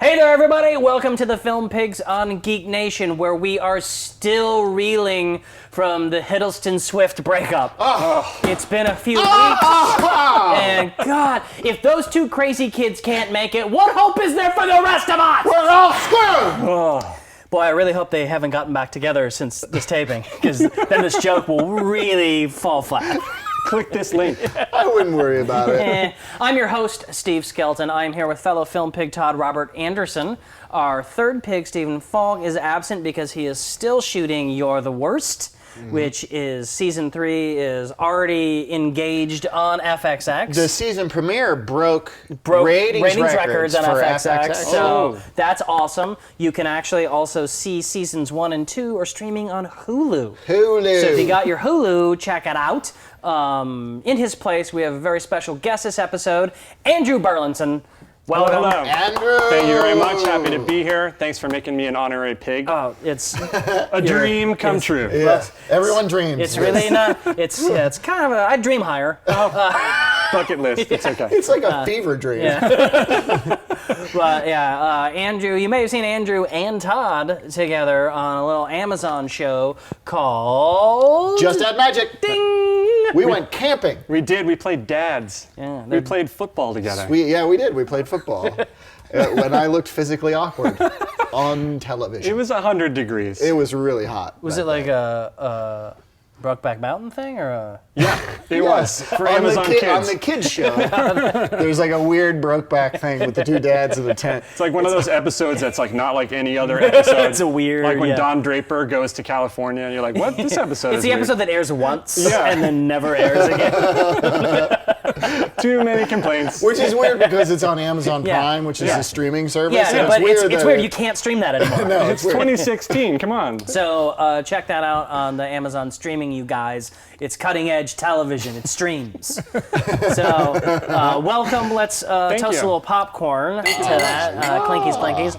Hey there, everybody! Welcome to the Film Pigs on GeekNation, where we are still reeling from the Hiddleston Swift breakup. It's been a few weeks, and God, if those two crazy kids can't make it, what hope is there for the rest of us? We're all screwed! Boy, I really hope they haven't gotten back together since this taping, because then this joke will really fall flat. Click this link. I wouldn't worry about it. I'm your host, Steve Skelton. I'm here with fellow film pig Todd Robert Anderson. Our third pig, Stephen Falk, is absent because he is still shooting You're the Worst, which is season 3 is already engaged on FXX. The season premiere broke ratings records on for FXX. FXX. So that's awesome. You can actually also see seasons 1 and 2 are streaming on Hulu. Hulu. So if you got your Hulu, check it out. In his place, we have a very special guest this episode, Andrew Burlinson. Welcome. Hello. Andrew! Thank you very much. Happy to be here. Thanks for making me an honorary pig. Oh, it's a dream come true. Yes, everyone dreams. It's really not. It's kind of a. I dream higher. Bucket list. It's okay. It's like a fever dream. But yeah, Andrew. You may have seen Andrew and Todd together on a little Amazon show called Just Add Magic. Ding. We went camping. We did. We played dads. Yeah, we played football together. We did. We played football. When I looked physically awkward on television. It was 100 degrees. It was really hot. Was it like a Brokeback Mountain thing or a? Yeah, it was. For Amazon Kids. On the kids show, there's like a weird Brokeback thing with the two dads in the tent. It's like one of those episodes that's like not like any other episode. It's a weird, like when yeah. Don Draper goes to California and you're like, what? This episode It's is the weird. episode that airs once Yeah. and then never airs again. Too many complaints. Which is weird because it's on Amazon Yeah. Prime, which is Yeah. a streaming service. Yeah, and but it's that weird. You can't stream that anymore. No, It's 2016. Come on. So check that out on the Amazon streaming, you guys. It's cutting edge television. It streams. So welcome. Let's toast a you. little popcorn to that. Clinkies, clinkies.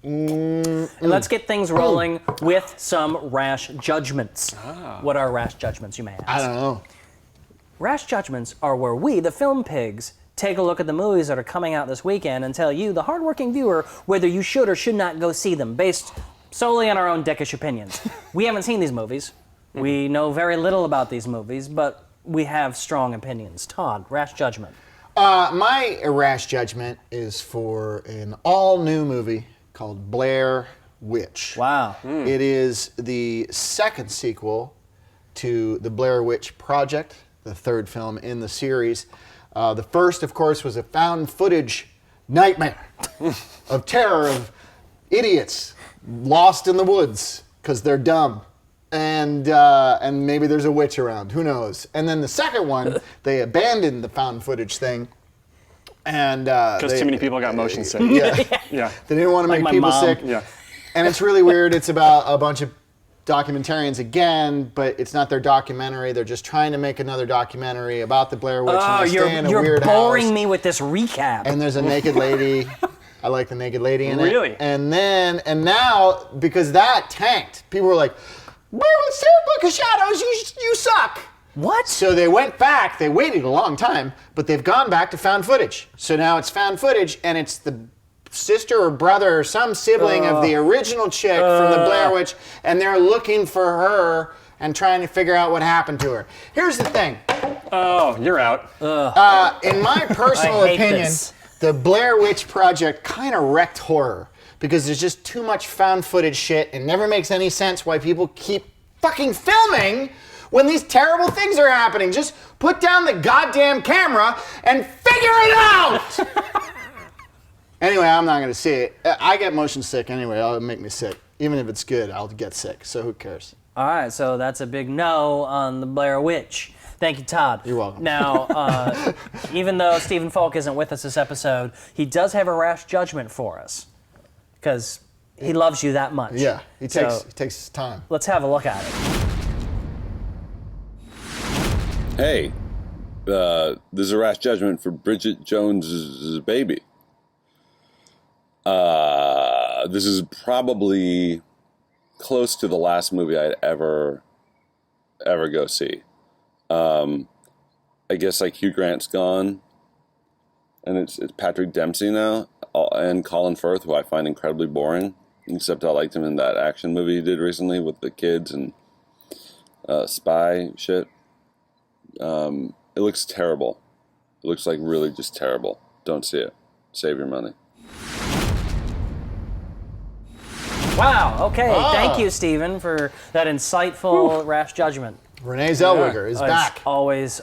And let's get things rolling with some rash judgments. What are rash judgments, you may ask? I don't know. Rash judgments are where we, the film pigs, take a look at the movies that are coming out this weekend and tell you, the hardworking viewer, whether you should or should not go see them, based solely on our own dickish opinions. We haven't seen these movies. We know very little about these movies, but we have strong opinions. Todd, rash judgment. My rash judgment is for an all-new movie called Blair Witch. Wow. It is the second sequel to the Blair Witch Project, the third film in the series. The first, of course, was a found footage nightmare of terror of idiots lost in the woods because they're dumb. And maybe there's a witch around. Who knows? And then the second one, they abandoned the found footage thing. And Because too many people got motion sick. Yeah. They didn't want to make my people mom. sick. Yeah. And it's really weird. It's about a bunch of documentarians again, but it's not their documentary. They're just trying to make another documentary about the Blair Witch. Oh, and they stay in a you're weird boring house. me with this recap. And there's a naked lady. I like the naked lady in it. Really? And now, because that tanked, people were like, Blair Witch Book of Shadows, you suck. What? So they went back, they waited a long time, but they've gone back to found footage. So now it's found footage, and it's the sister or brother or some sibling of the original chick from the Blair Witch, and they're looking for her and trying to figure out what happened to her. Here's the thing. Oh, you're out. In my personal I hate opinion, this. the Blair Witch Project kind of wrecked horror because there's just too much found footage shit. It never makes any sense why people keep fucking filming when these terrible things are happening. Just put down the goddamn camera and figure it out! Anyway, I'm not going to see it. I get motion sick anyway. It'll make me sick. Even if it's good, I'll get sick. So who cares? All right, so that's a big no on the Blair Witch. Thank you, Todd. You're welcome. Now, even though Stephen Falk isn't with us this episode, he does have a rash judgment for us because he loves you that much. Yeah, he So, takes his time. let's have a look at it. Hey, this is a rash judgment for Bridget Jones's baby. This is probably close to the last movie I'd ever go see. I guess like Hugh Grant's gone, and it's Patrick Dempsey now. and Colin Firth, who I find incredibly boring, except I liked him in that action movie he did recently with the kids and spy shit. It looks terrible. It looks like really just terrible. Don't see it. Save your money. Wow. Okay. Thank you, Stephen, for that insightful rash judgment. Renee Zellweger is back. Always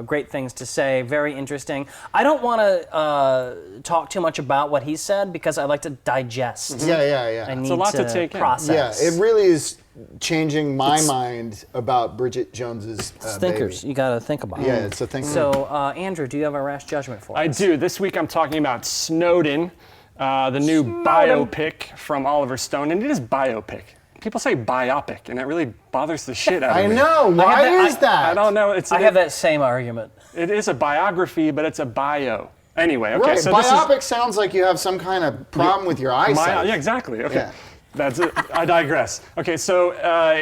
great things to say. Very interesting. I don't want to talk too much about what he said because I like to digest. Yeah. I need It's a lot to take in. process. Yeah, it really is changing my mind about Bridget Jones's thinkers. baby. You got to think about it. Yeah, it's a thinker. So, Andrew, do you have a rash judgment for us? I do. This week I'm talking about Snowden, the new biopic from Oliver Stone, and it is biopic. People say biopic, and that really bothers the shit out of I me. know. Why is that? I don't know. I have that same argument. It is a biography, but it's a bio. Anyway, okay. Right. So Biopic sounds like you have some kind of problem with your eyesight. Yeah, exactly. Okay. Yeah. That's it. I digress. Okay, so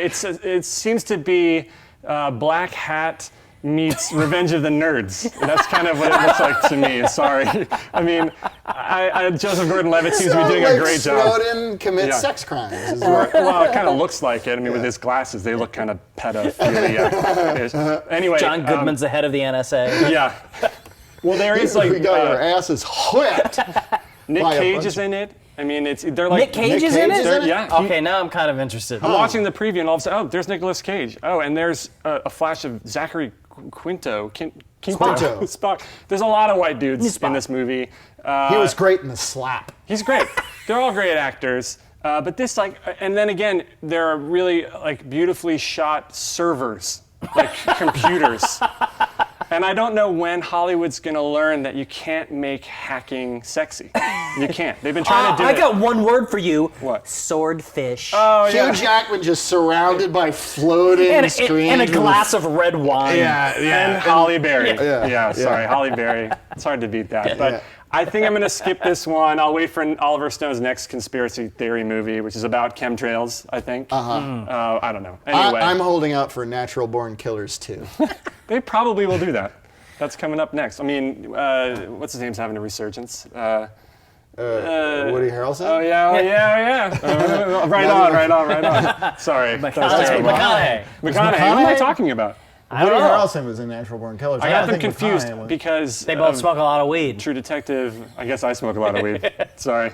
it seems to be Black Hat meets Revenge of the Nerds. That's kind of what it looks like to me. Sorry. I mean, Joseph Gordon-Levitt seems to be doing a great job. Snowden commits Yeah. sex crimes. Is Well, it kind of looks like it. I mean, with his glasses, they look kind of pedophilia. Anyway, John Goodman's the head of the NSA. yeah. Well, there is like we got our asses whipped. Nick by a Cage bunch is of- in it. I mean, they're like Nick Cage is in Cage it? is in it? Yeah. Okay, now I'm kind of interested. I'm watching the preview and all of a sudden, oh, there's Nicolas Cage. Oh, and there's a flash of Zachary Quinto. Quinto. Spock. There's a lot of white dudes Spock. in this movie. He was great in The Slap. He's great. They're all great actors. But this, like, and then again, there are really, like, beautifully shot servers, like computers. And I don't know when Hollywood's going to learn that you can't make hacking sexy. You can't. They've been trying to do I it. got one word for you. What? Swordfish. Oh, Hugh yeah. Jackman just surrounded by floating screens. and a glass of red wine. And Holly Berry. Yeah. Sorry, Holly Berry. It's hard to beat that. But I think I'm going to skip this one. I'll wait for Oliver Stone's next conspiracy theory movie, which is about chemtrails, I think. I don't know. Anyway, I'm holding out for Natural Born Killers too. they probably will do that. That's coming up next. I mean, what's his name's having a resurgence? Woody Harrelson? Oh, yeah. Right on. Sorry. That was terrible. McConaughey. McConaughey. Who am I talking about? Woody Harrelson was in Natural Born Killers. I got them think confused McConaughey was. because They both smoke a lot of weed. True Detective. I guess I smoke a lot of weed. Sorry.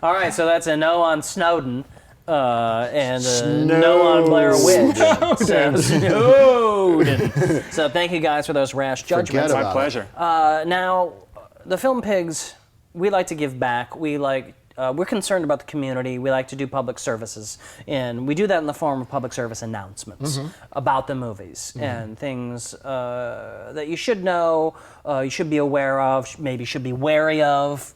All right, so that's a no on Snowden. And no on Blair Witch. Snowden. So thank you guys for those rash judgments. about My pleasure. Now, the Film Pigs, we like to give back. We're concerned about the community. We like to do public services, and we do that in the form of public service announcements about the movies and things that you should know, you should be aware of, maybe should be wary of,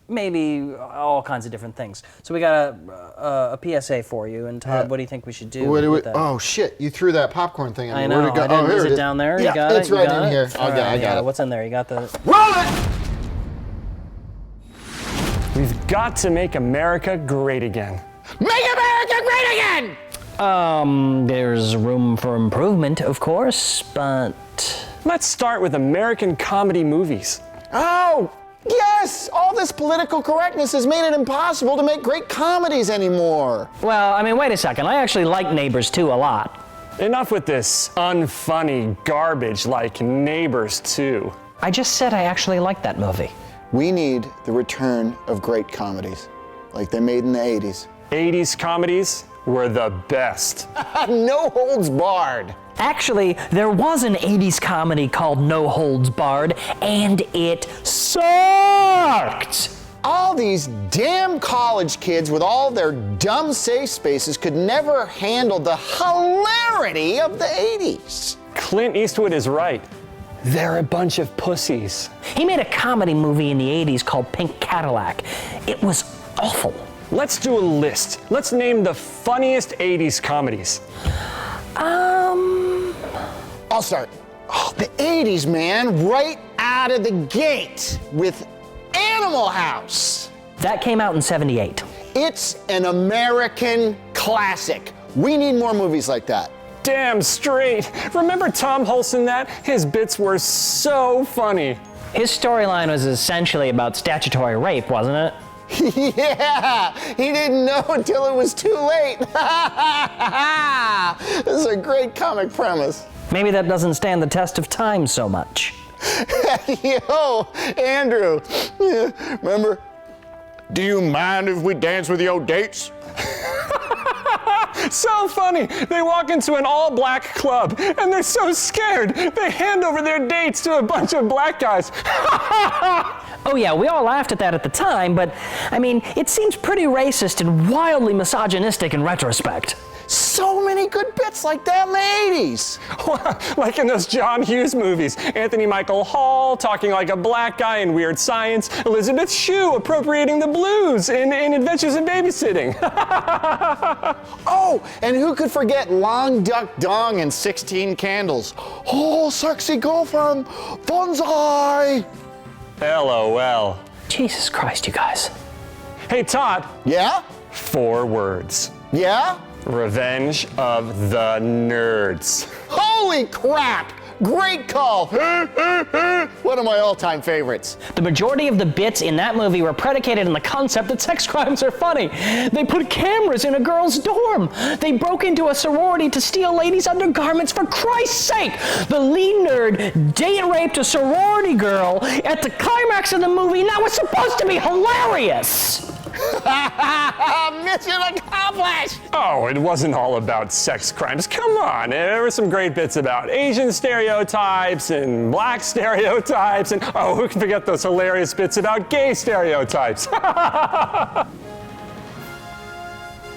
maybe all kinds of different things. So we got a PSA for you, and Todd, what do you think we should do with that? Oh shit! You threw that popcorn thing at me. I know. Where'd it go? I didn't- here is it it is. down there? Yeah, You got it? it's You right got in it? here. All right, I got it. What's in there? You got the... Roll it! We've got to make America great again. Make America great again! There's room for improvement, of course, but... Let's start with American comedy movies. Oh, yes! All this political correctness has made it impossible to make great comedies anymore. Well, I mean, wait a second. I actually like Neighbors 2 a lot. Enough with this unfunny garbage like Neighbors 2. I just said I actually like that movie. We need the return of great comedies, like they made in the 80s. 80s comedies were the best. No holds barred. Actually, there was an 80s comedy called No Holds Barred, and it sucked! All these damn college kids with all their dumb safe spaces could never handle the hilarity of the 80s. Clint Eastwood is right. They're a bunch of pussies. He made a comedy movie in the 80s called Pink Cadillac. It was awful. Let's do a list. Let's name the funniest 80s comedies. I'll start. Oh, the 80s, man, right out of the gate with Animal House. That came out in 78. It's an American classic. We need more movies like that. Damn straight. Remember Tom Hulse in that? His bits were so funny. His storyline was essentially about statutory rape, wasn't it? Yeah, he didn't know until it was too late. This is a great comic premise. Maybe that doesn't stand the test of time so much. Yo, Andrew, remember? Do you mind if we dance with your dates? So funny. They walk into an all-black club, and they're so scared. They hand over their dates to a bunch of black guys. Oh yeah, we all laughed at that at the time, but I mean, it seems pretty racist and wildly misogynistic in retrospect. So many good bits like that in the 80s. Like in those John Hughes movies. Anthony Michael Hall talking like a black guy in Weird Science. Elizabeth Shue appropriating the blues in Adventures in Babysitting. Oh, and who could forget Long Duck Dong and 16 Candles? Oh, sexy girlfriend, bonsai. LOL. Jesus Christ, you guys. Hey, Todd. Yeah? 4 words. Yeah? Revenge of the Nerds. Holy crap! Great call! One of my all-time favorites. The majority of the bits in that movie were predicated on the concept that sex crimes are funny. They put cameras in a girl's dorm. They broke into a sorority to steal ladies' undergarments, for Christ's sake! The lead nerd date raped a sorority girl at the climax of the movie, and that was supposed to be hilarious! Mission accomplished! Oh, it wasn't all about sex crimes. Come on, there were some great bits about Asian stereotypes and black stereotypes, and oh, who can forget those hilarious bits about gay stereotypes?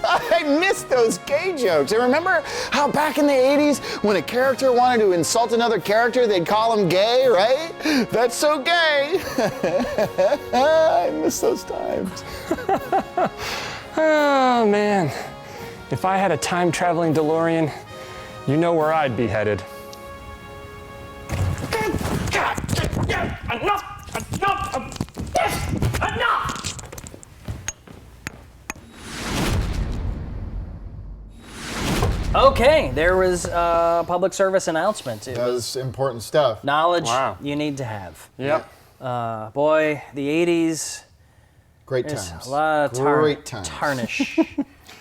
I missed those gay jokes. And remember how back in the 80s, when a character wanted to insult another character, they'd call him gay, right? That's so gay. I miss those times. Oh, man. If I had a time-traveling DeLorean, you know where I'd be headed. Enough of this! Enough! Okay, there was a public service announcement. It That was important stuff. knowledge Wow. you need to have. Yep. Boy, the 80s, Great there's times. a lot of Great times. tarnish.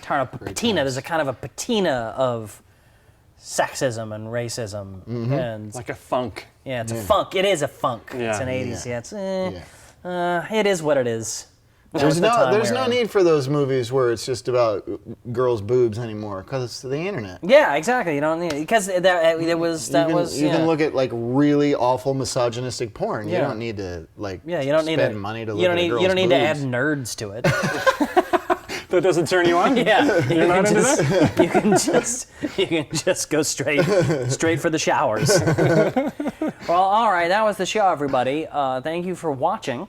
Patina. There's a kind of a patina of sexism and racism. And Like a funk. yeah, it's a funk. It is a funk. Yeah. It's an 80s. Yeah, it's, Yeah. it is what it is. There's That was the time there's we no were in. need for those movies where it's just about girls' boobs anymore, because it's the internet. Yeah, exactly. You don't need it because that was You can look at like really awful misogynistic porn. You Yeah. don't need to like Yeah, you don't need spend to, money to you look don't at a need girl's you don't need to add boobs. nerds to it. That doesn't turn you on? Yeah, You're not into that? you can just go straight for the showers. Well, all right, that was the show, everybody. Thank you for watching.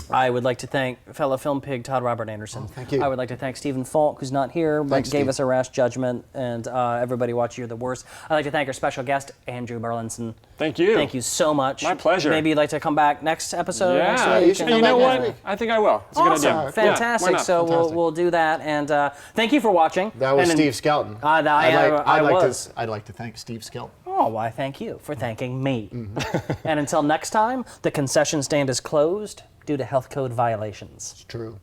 I would like to thank fellow film pig Todd Robert Anderson. thank you. I would like to thank Stephen Falk, who's not here, but Thanks, gave Steve. us a rash judgment, and everybody watch You're the Worst. I'd like to thank our special guest, Andrew Burlinson. Thank you. Thank you so much. My pleasure. Maybe you'd like to come back next episode next Yeah, week? you should and come you know back what? next week. I think I will. It's a Awesome. good idea. Fantastic. Yeah, why not? So Fantastic. we'll do that, and thank you for watching. That was And- Steve Skelton. I'd like to thank Steve Skelton. Oh, why, thank you for thanking me. And until next time, the concession stand is closed due to health code violations. It's true.